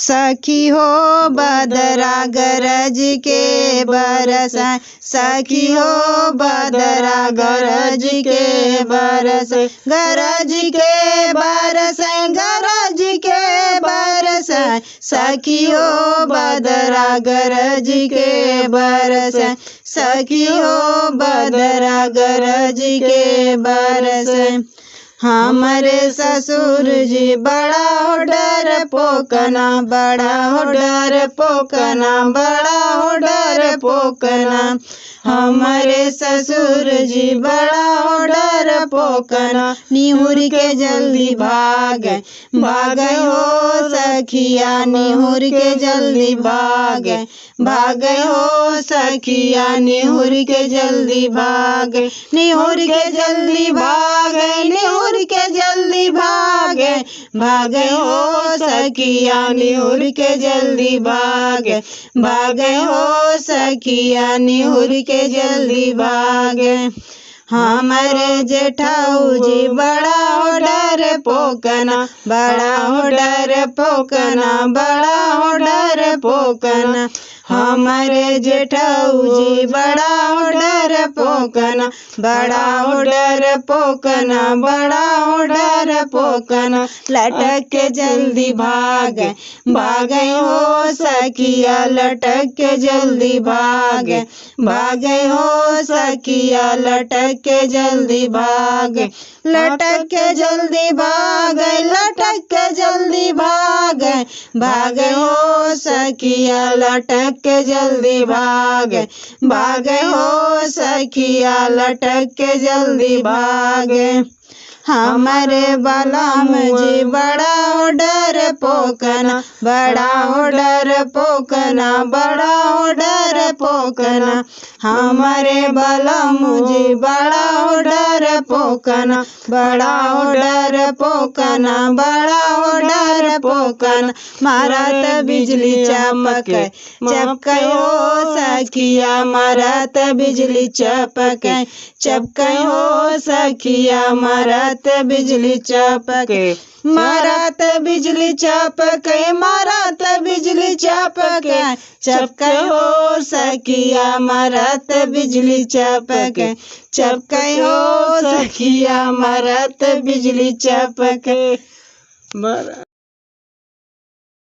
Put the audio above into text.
सखी हो बदरा गरज के बरसाए, सखी हो बदरा गरज के बरसाए, गरज के बरसाए, गरज के बरसाए, सखी हो बदरा गरज के बरसाए, सखी हो बदरा गरज के बरसाए। हमारे ससुर जी बड़ा हो डर पोकना, बड़ा हो डर पोकना, बड़ा हो डर पोकना। हमारे ससुर जी बड़ा हो डर पोकना, निहुर के जल्दी भागे, भागे हो सखिया, निहुर के जल्दी भागे, भागे हो सखिया, निहुर के जल्दी भागे, निहुर के जल्दी भागे, निहुर के जल्दी भागे, भागे हो सखिया, निहुर के जल्दी भागे, भागे हो सखिया, निहुर के जल्दी भागे। हमारे जेठाऊ जी बड़ा हो डर पोकना, बड़ा हो डर पोकना, बड़ा हो डर पोकना। हमारे जेठाऊ जी बड़ा हो डर पोकना, बड़ा हो डर पोकना, बड़ा हो डर पोकना। लटक के जल्दी भागे, भागे हो सखिया, लटक के जल्दी भागे, भागे हो सखिया, लटक के जल्दी भागे, लटक के जल्दी भागे, लटक के जल्दी भागे, भागे हो सखिया, लटक के जल्दी भागे, भागे हो सखिया, लटक के जल्दी भागे। हमारे बलम जी बड़ा हो डर पोकना, बड़ा हो डर पोकना, बड़ा हो डर पोकना। हमारे बलम जी बड़ा हो डर पोकना, बड़ा हो डर पोकना, बड़ा हो डर पोकना। मारत बिजली चमके, चपके हो सखिया, मारत बिजली चपके, चपके हो सखिया, मारत बिजली चपके, मारत बिजली चपके, मारत बिजली चपके, चपके हो सखिया, मारत बिजली चपके, चपके हो सखिया, मारत बिजली चपके।